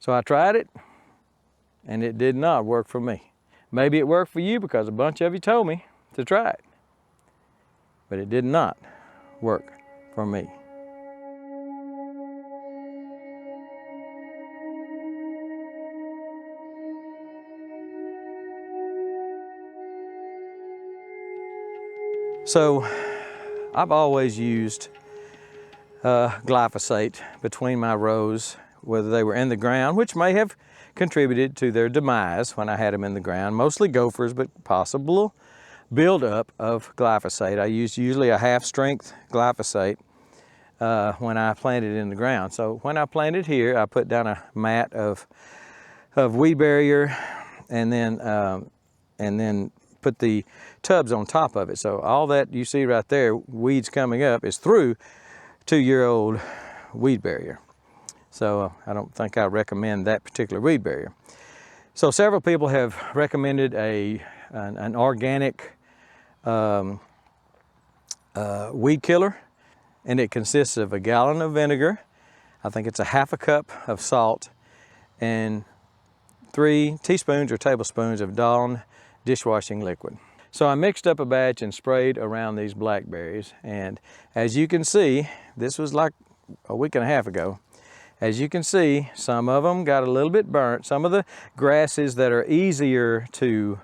So I tried it, and it did not work for me. Maybe it worked for you because a bunch of you told me to try it, but it did not work for me. So I've always used glyphosate between my rows, whether they were in the ground, which may have contributed to their demise when I had them in the ground, mostly gophers, but possible buildup of glyphosate. I use usually a half-strength glyphosate when I plant it in the ground. So when I planted here, I put down a mat of weed barrier, and then put the tubs on top of it. So all that you see right there, weeds coming up, is through 2-year-old weed barrier. So I don't think I recommend that particular weed barrier. So several people have recommended an organic weed killer, and it consists of a gallon of vinegar. I think it's a half a cup of salt and 3 teaspoons or tablespoons of Dawn dishwashing liquid. So I mixed up a batch and sprayed around these blackberries, and as you can see, this was like a week and a half ago. As you can see, some of them got a little bit burnt. Some of the grasses that are easier to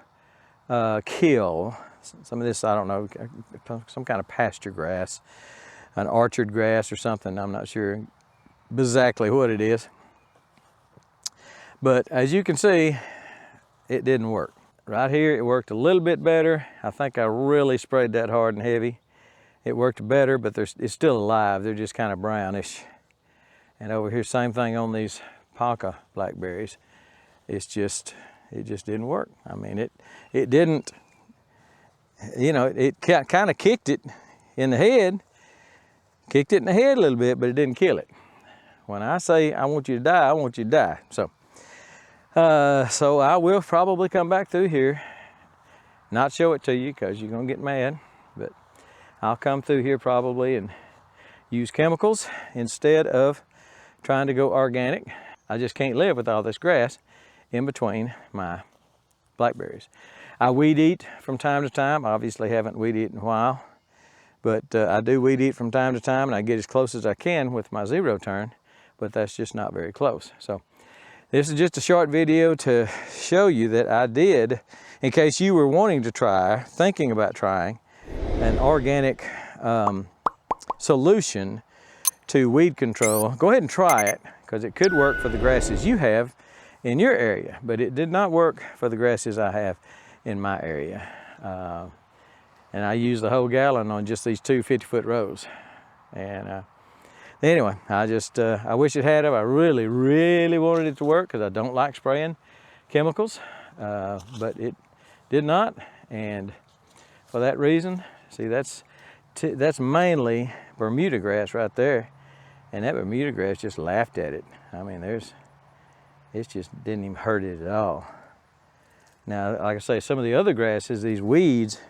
kill, some of this, I don't know, some kind of pasture grass, an orchard grass or something, I'm not sure exactly what it is. But as you can see, it didn't work. Right here, it worked a little bit better. I think I really sprayed that hard and heavy. It worked better, but it's still alive. They're just kind of brownish. And over here, same thing on these Ponca blackberries. It just didn't work. I mean, it didn't, you know, it kind of kicked it in the head. Kicked it in the head a little bit, but it didn't kill it. When I say I want you to die, I want you to die. So I will probably come back through here, not show it to you because you're gonna get mad, but I'll come through here probably and use chemicals instead of trying to go organic. I just can't live with all this grass in between my blackberries. I weed eat from time to time. I obviously haven't weed eaten in a while, but I do weed eat from time to time, and I get as close as I can with my zero turn, but that's just not very close. So this is just a short video to show you that I did, in case you were wanting to try, thinking about trying, an organic solution to weed control. Go ahead and try it, because it could work for the grasses you have in your area, but it did not work for the grasses I have in my area. And I used the whole gallon on just these 2 50-foot rows. And anyway, I wish it had. I really, really wanted it to work because I don't like spraying chemicals, but it did not. And for that reason, see, that's mainly Bermuda grass right there, and that Bermuda grass just laughed at it. I mean, it just didn't even hurt it at all. Now, like I say, some of the other grasses, these weeds,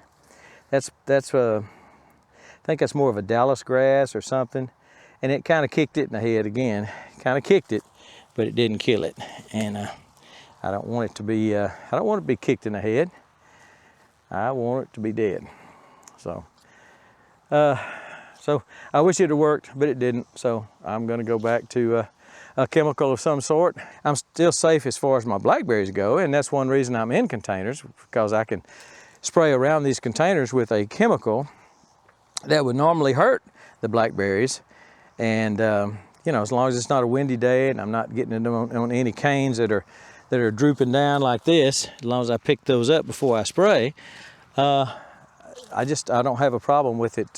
I think that's more of a Dallas grass or something. And it kind of kicked it in the head again. Kind of kicked it, but it didn't kill it. And I don't want it to be. I don't want it to be kicked in the head. I want it to be dead. So I wish it had worked, but it didn't. So I'm going to go back to a chemical of some sort. I'm still safe as far as my blackberries go, and that's one reason I'm in containers, because I can spray around these containers with a chemical that would normally hurt the blackberries. And you know, as long as it's not a windy day and I'm not getting it on any canes that are drooping down like this, as long as I pick those up before I spray, I don't have a problem with it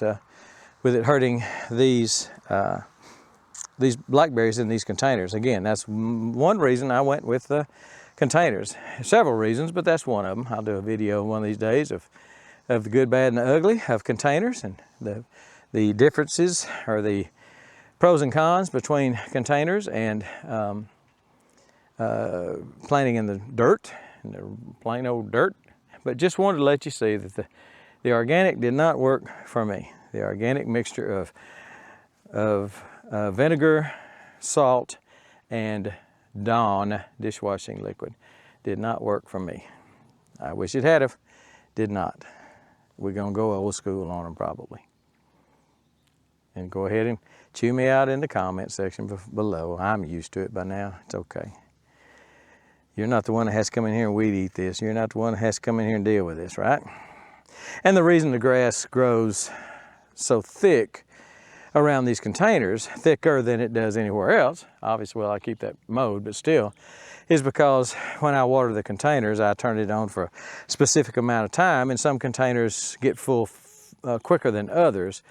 hurting these blackberries in these containers. Again, that's one reason I went with the containers. Several reasons, but that's one of them. I'll do a video one of these days of the good, bad, and the ugly of containers, and the differences, or the pros and cons between containers and planting in the dirt, in the plain old dirt. But just wanted to let you see that the organic did not work for me. The organic mixture of vinegar, salt, and Dawn dishwashing liquid. Did not work for me. I wish it had have. Did not. We're gonna go old school on them probably. And go ahead and chew me out in the comment section below. I'm used to it by now. It's okay. You're not the one that has to come in here and weed eat this. You're not the one that has to come in here and deal with this, right? And the reason the grass grows so thick around these containers, thicker than it does anywhere else, obviously, well, I keep that mowed, but still, is because when I water the containers, I turn it on for a specific amount of time, and some containers get full quicker than others.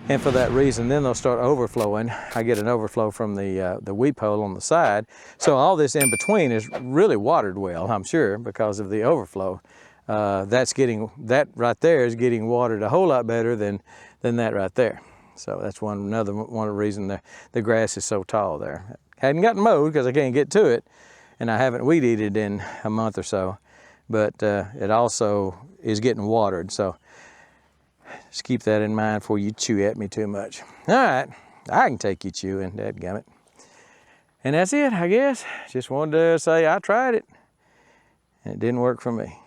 And for that reason, then they'll start overflowing. I get an overflow from the weep hole on the side. So all this in between is really watered well, I'm sure, because of the overflow. That right there is getting watered a whole lot better than that right there. So that's another one of the reasons the grass is so tall there. Hadn't gotten mowed because I can't get to it, and I haven't weed eated in a month or so. But it also is getting watered. So just keep that in mind before you chew at me too much. All right, I can take you chewing, dadgummit. And that's it, I guess. Just wanted to say I tried it, and it didn't work for me.